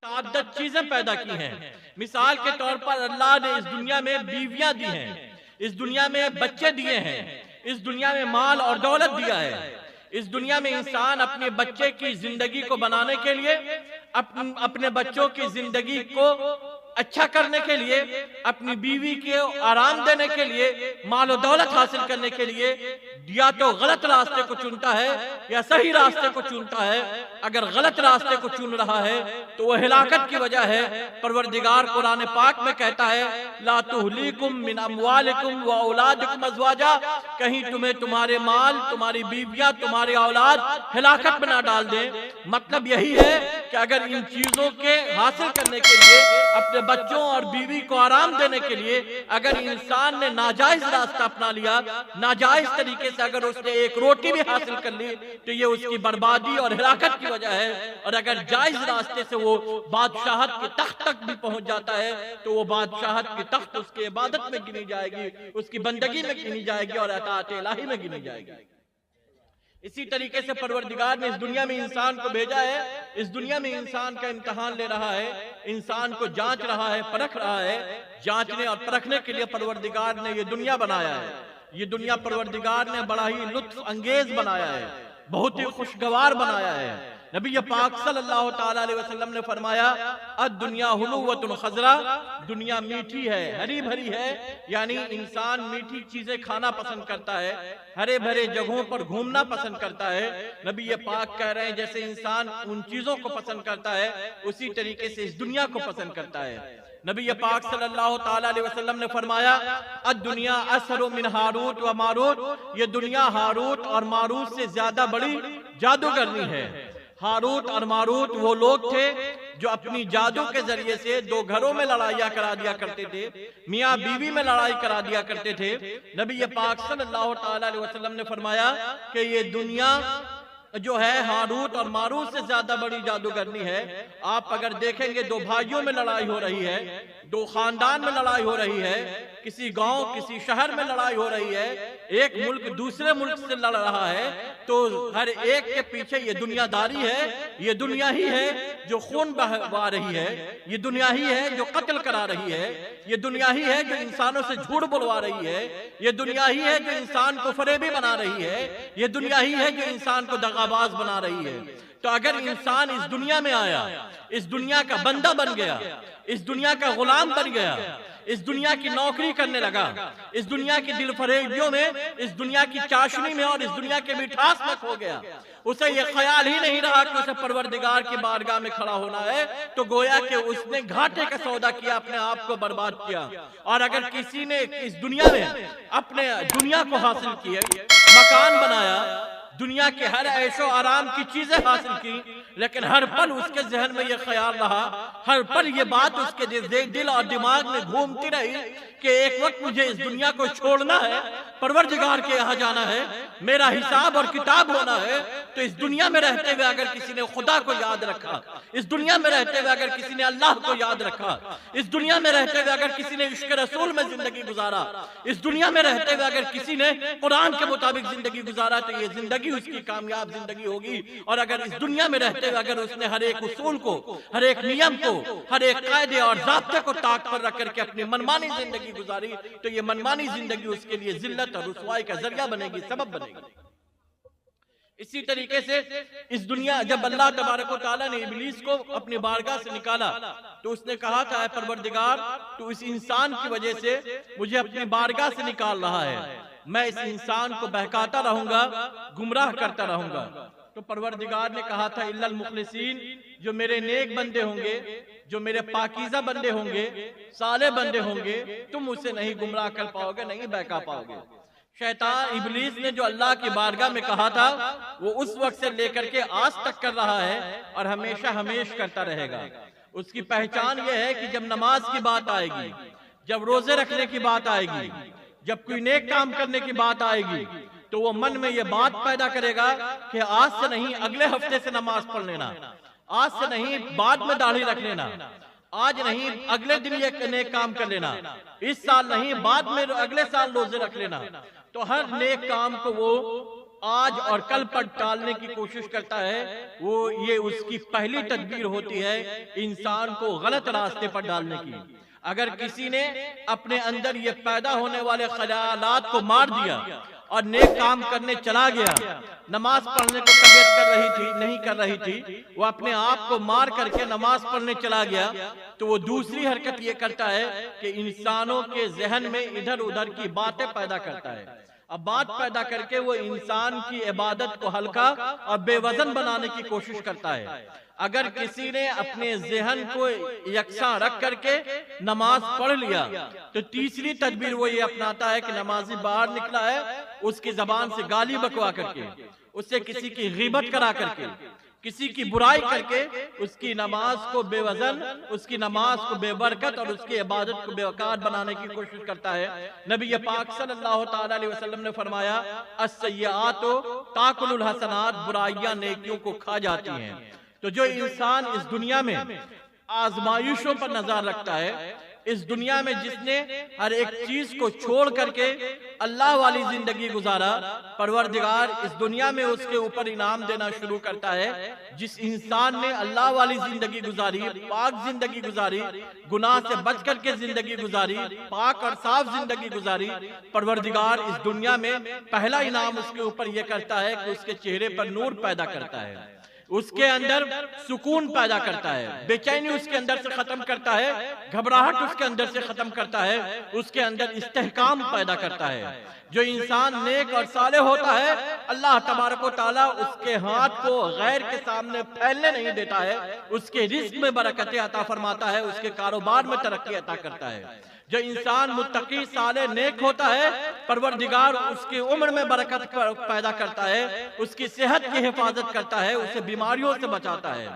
मुतअद्दिद चीजें पैदा की हैं। मिसाल के तौर पर अल्लाह ने इस दुनिया में बीवियां दी हैं, इस दुनिया में बच्चे दिए हैं, इस दुनिया में माल और दौलत दिया है। इस दुनिया में इंसान अपने बच्चे की जिंदगी को बनाने के लिए, अपने बच्चों की जिंदगी को अच्छा करने के लिए, अपनी बीवी को आराम देने के लिए, माल और दौलत हासिल करने के लिए या तो गलत रास्ते को चुनता है या सही रास्ते को चुनता है। अगर गलत रास्ते को चुन रहा है तो वह हिलाकत की वजह है। परवरदिगार कुरान पाक में कहता है, ला तुहलीकुम मिन अमवालिकुम व औलादिकुम अज़वाजा, कहीं तुम्हें तुम्हारे माल, तुम्हारी बीवियां, तुम्हारी औलाद हिलाकत में ना डाल दे। मतलब यही है कि अगर इन चीजों के हासिल करने के लिए, अपने बच्चों और बीवी को आराम देने के लिए अगर इंसान ने नाजायज रास्ता अपना लिया, नाजायज तरीके से अगर उसने एक रोटी भी हासिल कर ली, तो ये उसकी बर्बादी और हिलाकत की वजह है। और अगर जायज रास्ते से वो बादशाहत के तख्त तक भी पहुंच जाता है तो वो बादशाहत की तख्त उसकी इबादत में गिनी जाएगी, उसकी बंदगी में गिनी जाएगी और अताअत इलाही में गिनी जाएगी। इसी तरीके से परवरदिगार ने इस दुनिया में इंसान को भेजा है, इस दुनिया में इंसान का इम्तिहान ले रहा है, इंसान को जांच रहा है, परख रहा है। जांचने और परखने के लिए परवरदिगार ने ये दुनिया बनाया है। ये दुनिया परवरदिगार ने बड़ा ही लुत्फ अंगेज बनाया है, बहुत ही खुशगवार बनाया है। नबी पाक सल्लल्लाहु ताला अलैहि वसल्लम ने फरमाया, अद-दुनिया हुलुवतुन खज़रा, दुनिया मीठी है, हरी भरी है। यानी इंसान मीठी चीजें खाना पसंद करता है, हरे भरे जगहों पर घूमना पसंद करता है। नबी पाक कह रहे हैं जैसे इंसान उन चीजों को पसंद करता है, उसी तरीके से इस दुनिया को पसंद करता है। नबी पाक सल्लल्लाहु ताला अलैहि वसल्लम ने फरमाया, अद-दुनिया असरु मिन हारूत व मारूत, ये दुनिया हारूत और मारूत से ज्यादा बड़ी जादूगरनी है। हारूत और मारूत वो लोग थे जो अपनी जादू के जरिए से दो घरों में लड़ाइयां करा दिया करते थे, मियाँ बीवी में लड़ाई करा दिया करते थे। नबी पाक सल्लल्लाहु ताला अलैहि वसल्लम ने फरमाया कि ये दुनिया जो है हारूत और मारूत से ज्यादा बड़ी जादूगरनी है। आप अगर देखेंगे दो भाइयों में लड़ाई हो रही है, दो खानदान में लड़ाई हो रही है, किसी गांव किसी शहर में लड़ाई हो रही है, एक मुल्क दूसरे मुल्क से लड़ रहा है, तो हर एक के पीछे ये दुनियादारी है। ये दुनिया ही है जो खून बहा रही है, ये दुनिया ही है जो कत्ल करा रही है, ये दुनिया ही है जो इंसानों से झूठ बुलवा रही है, ये दुनिया ही है जो इंसान को फरेबी बना रही है, ये दुनिया ही है जो इंसान को दगाबाज बना रही है। तो अगर इंसान इस दुनिया में आया, इस दुनिया का बंदा बन गया, इस दुनिया का गुलाम बन गया, इस दुनिया की नौकरी करने लगा, इस दुनिया की दिलफरेबियों में, इस दुनिया की चाशनी में और इस दुनिया के मिठास में खो गया, उसे ये ख्याल ही नहीं रहा कि उसे परवरदिगार की बारगाह में खड़ा होना है, तो गोया कि उसने घाटे का सौदा किया, अपने आप को बर्बाद किया। और अगर किसी ने इस दुनिया में अपने दुनिया को हासिल किया, मकान बनाया, दुनिया के हर ऐशो आराम की चीजें हासिल की, लेकिन हर पल उसके जहन में यह ख्याल रहा, हर पल ये बात उसके दिल और दिमाग में घूमती रही कि एक वक्त मुझे इस दुनिया को छोड़ना है, परवरदिगार के यहाँ जाना है, मेरा हिसाब और किताब होना है। तो इस दुनिया में रहते हुए अगर किसी ने खुदा को याद रखा, इस दुनिया में रहते हुए अगर किसी ने अल्लाह को याद रखा, इस दुनिया में रहते हुए अगर किसी ने इश्क रसूल में जिंदगी गुजारा, इस दुनिया में रहते हुए अगर किसी ने कुरान के मुताबिक जिंदगी गुजारा, तो ये जिंदगी उसकी कामयाब जिंदगी होगी। और अगर इस दुनिया में रहते हुए अगर उसने हर एक उसूल को, हर एक नियम को, हर एक कायदे और ज़ाब्ते को ताक पर रख करके अपनी मनमानी जिंदगी गुजारी, तो ये मनमानी जिंदगी उसके लिए जिल्लत और रुसवाई का जरिया बनेगी, सबब बनेगी। इसी तरीके से इस दुनिया, जब अल्लाह तबारक व तआला ने इब्लीस को अपनी बारगाह से निकाला, तो उसने कहा था, ऐ परवरदिगार, तो इस इंसान की वजह से मुझे अपनी बारगाह से निकाल रहा है, मैं इस इंसान को बहकाता रहूंगा, गुमराह करता रहूंगा। तो परवरदिगार ने कहा था, इल्लल मुखलिसीन, जो मेरे नेक बंदे होंगे, जो मेरे पाकीज़ा बंदे होंगे, साले बंदे होंगे, तुम उसे नहीं गुमराह कर पाओगे, नहीं बहका पाओगे। शैतान इब्लीस ने जो अल्लाह की बारगाह में कहा था, वो उस वक्त से लेकर के आज तक कर रहा है और हमेशा हमेश करता रहेगा। उसकी पहचान यह है कि जब नमाज की बात आएगी, जब रोजे रखने की बात आएगी, जब कोई नेक काम करने की बात आएगी, तो वो मन में ये बात पैदा करेगा कि आज से नहीं अगले हफ्ते से नमाज पढ़ लेना, आज से नहीं बाद में दाढ़ी रख लेना, आज नहीं अगले दिन ये नेक काम कर लेना, इस साल नहीं बाद में अगले साल रोजे रख लेना। तो हर नेक काम को वो आज और कल पर टालने की कोशिश करता है, वो ये उसकी पहली तदबीर होती है इंसान को गलत रास्ते पर डालने की। अगर किसी ने अपने अंदर ये पैदा होने वाले ख्यालात को मार दिया और नेक काम करने चला गया, नमाज पढ़ने को तबीयत कर रही थी, नहीं कर रही थी, वो अपने आप को मार करके नमाज पढ़ने चला गया, तो वो दूसरी हरकत ये करता है कि इंसानों के जहन में इधर उधर की बातें पैदा करता है। अब बात पैदा करके वो इंसान की इबादत को हल्का और बेवजन बनाने की कोशिश करता है। अगर किसी ने अपने जहन को यकसा रख करके नमाज पढ़ लिया, तो तीसरी तदबीर वो ये अपनाता है कि नमाजी बाहर निकला है, उसकी जबान से गाली बकवा करके, उससे किसी की गीबत करा करके, किसी की बुराई करके उसकी नमाज को बेवजन, उसकी नमाज को बेबरकत और उसकी इबादत को बेवकार बनाने की कोशिश करता है। नबी पाक सल्लल्लाहु ताला अलैहि वसल्लम ने फरमाया, अस्सय्यातु ताकुलुल हसनात, बुराइयां नेकियों को खा जाती हैं। तो जो इंसान इस दुनिया में आजमाइशों पर नजर रखता है, इस दुनिया में जिसने हर एक चीज को छोड़ करके अल्लाह वाली जिंदगी गुजारा, परवरदिगार इस दुनिया में उसके ऊपर इनाम देना शुरू करता है। जिस इंसान ने अल्लाह वाली जिंदगी गुजारी, पाक जिंदगी गुजारी, गुनाह से बच करके जिंदगी गुजारी, पाक और साफ जिंदगी गुजारी, परवरदिगार इस दुनिया में पहला इनाम उसके ऊपर यह करता है कि उसके चेहरे पर नूर पैदा करता है, उसके अंदर सुकून पैदा करता है, बेचैनी उसके अंदर से खत्म करता है, घबराहट उसके अंदर से खत्म करता है, उसके अंदर इस्तेहकाम पैदा करता है। जो इंसान नेक और साले होता है, अल्लाह तबारक व तआला उसके हाथ को गैर के सामने फैलने नहीं देता है, उसके रिस्क में बरकतें अता फरमाता है, उसके कारोबार में तरक्की अता करता है। जो इंसान मुत्तकी साले नेक होता है, परवरदिगार उसकी उम्र में बरकत पैदा करता है, उसकी सेहत की हिफाजत करता है, उसे बीमारियों से बचाता है।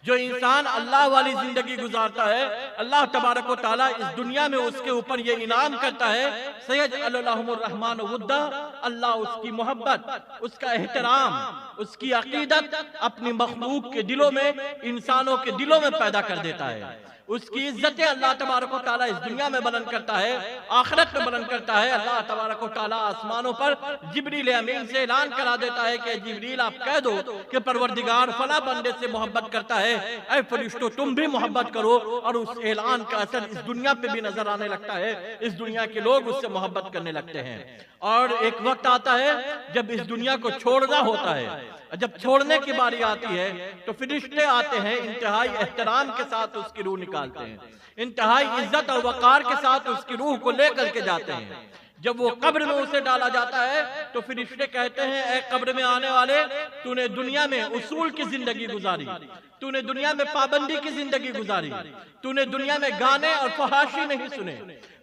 जो इंसान अल्लाह वाली जिंदगी गुजारता है, अल्लाह तबारक व तआला इस दुनिया में उसके ऊपर ये इनाम करता है, सयजअलुहुर रहमान वुद्दा, अल्लाह उसकी मोहब्बत, उसका एहतराम, उसकी अकीदत अपनी मखलूक के दिलों में, इंसानों के दिलों में पैदा कर देता है। उसकी इज्जतें अल्लाह तबारक व तआला इस दुनिया में बुलंद करता है, आखिरत में बुलंद करता है। अल्लाह तबारक व तआला आसमानों पर जिब्रील अमीन से ऐलान करा देता है कि जिब्रील आप कह दो कि परवरदिगार फला बंदे से मोहब्बत करता है, ऐ फरिश्तों तुम भी मोहब्बत करो। और उस ऐलान का असर इस दुनिया पे भी नजर आने लगता है, इस दुनिया के लोग उससे मोहब्बत करने लगते हैं। और एक वक्त आता है जब इस दुनिया को छोड़ना होता है, जब छोड़ने की बारी आती है तो फरिश्ते आते हैं, इंतहाई एहतराम के साथ उसकी रूह निकालते हैं, इंतहाई इज्जत और वकार के साथ उसकी रूह को लेकर के जाते हैं। जब वो कब्र में उसे डाला जाता है तो फरिश्ते कहते हैं, ऐ कब्र में आने वाले, तूने दुनिया में उसूल की जिंदगी गुजारी, तूने दुनिया में पाबंदी की जिंदगी गुजारी, तूने दुनिया में गाने और फहाशी नहीं सुने,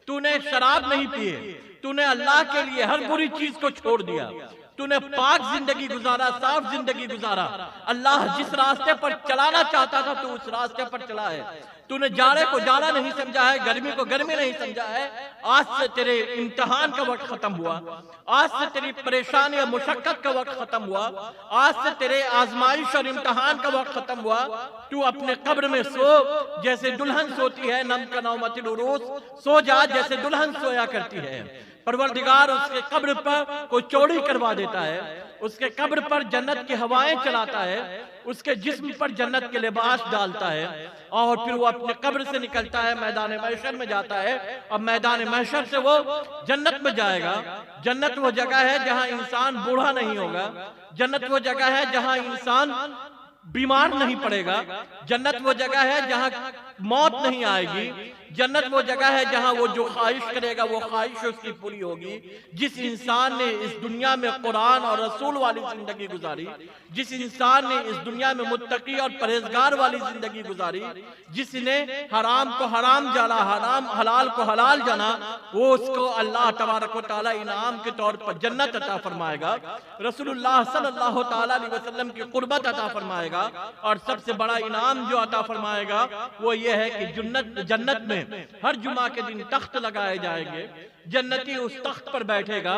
तूने शराब नहीं पिए, तूने अल्लाह के लिए हर बुरी चीज को छोड़ दिया, तूने पाक जिंदगी गुजारा, साफ जिंदगी गुजारा। अल्लाह जिस रास्ते पर चलाना चाहता था तू उस रास्ते पर चला है। तूने जाड़े को जाड़ा नहीं समझा है, गर्मी को गर्मी नहीं समझा है। आज से तेरे इम्तिहान का वक्त खत्म हुआ, आज से तेरी परेशानी और मुशक्कत का वक्त खत्म हुआ, आज से तेरे आजमाइश और इम्तिहान का वक्त खत्म हुआ। तू अपने कब्र में सो जैसे दुल्हन सोती है, नम का नौमतिल उरूस, सो जा जैसे दुल्हन सोया करती है। परवरदिगार उसके कब्र पर कोई चौड़ी करवा देता है, उसके कब्र पर जन्नत की हवाएं चलाता है, उसके जिस्म पर जन्नत के लिबास डालता है, और फिर वो अपने कब्र से निकलता है, मैदान महशर में जाता है, और मैदान महशर से वो जन्नत में जाएगा। जन्नत वो जगह है जहां इंसान बूढ़ा नहीं होगा, जन्नत वो जगह है जहां इंसान बीमार नहीं पड़ेगा, जन्नत वो जगह है जहां मौत नहीं आएगी, जन्नत वो जगह है जहां वो जो ख्वाहिश करेगा वो ख्वाहिश उसकी पूरी होगी। जिस इंसान ने इस दुनिया में कुरान और रसूल वाली जिंदगी गुजारी, जिस इंसान ने इस दुनिया में मुत्तकी और परहेजगार वाली जिंदगी गुजारी, जिसने हराम को हराम जाना, हराम हलाल को हलाल जाना, वो उसको अल्लाह तबारक व तआला इनाम के तौर पर जन्नत अता फरमाएगा, रसूलुल्लाह सल्लल्लाहु तआला अलैहि वसल्लम की कुर्बत अता फरमाएगा। और सबसे बड़ा इनाम जो अता फरमाएगा वो ये है कि जन्नत में हर जुमा के दिन तख्त लगाए जाएंगे, जन्नती उस तख्त पर बैठेगा,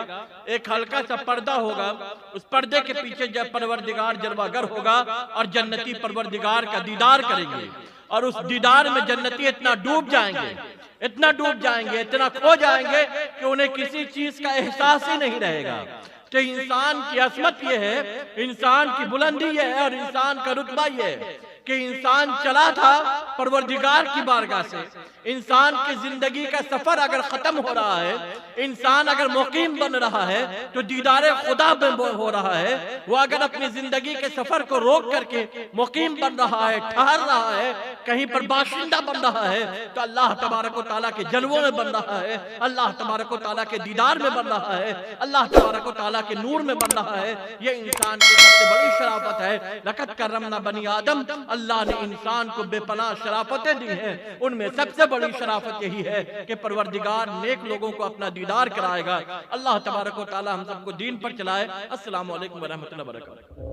एक हल्का सा पर्दा होगा, उस पर्दे के पीछे जब परवरदिगार जलवागर होगा और जन्नती परवरदिगार का दीदार करेंगे। और उस दीदार में जन्नती इतना डूब जाएंगे, इतना डूब जाएंगे, इतना खो जाएंगे कि उन्हें किसी चीज का एहसास ही नहीं रहेगा। कि इंसान की असमत ये है, इंसान की बुलंदी ये है और इंसान का रुतबा ये है कि इंसान चला था परवरदिगार की बारगाह से। इंसान की जिंदगी का सफर अगर खत्म हो रहा है, इंसान अगर मुकीम बन रहा है तो दीदारे खुदा में हो रहा है। वो अगर अपनी जिंदगी के सफर को रोक करके मुकीम बन रहा है, ठहर रहा है, कहीं पर बाशिंदा बन रहा है, तो अल्लाह तबारक व तआला के जलवों में बन रहा है, अल्लाह तबारक व तआला के दीदार में बन रहा है, अल्लाह तबारक व तआला के नूर में बन रहा है। ये इंसान की सबसे बड़ी शराफत है। लक़द करमना बनी आदम, अल्लाह ने इंसान को बेपनाह शराफतें दी हैं। उनमें सबसे बड़ी शराफत यही है कि परवरदिगार नेक लोगों को अपना दीदार कराएगा। अल्लाह तबारक व तआला हम सबको दीन पर चलाए। अस्सलामु अलैकुम व रहमतुल्लाहि व बरकातहू।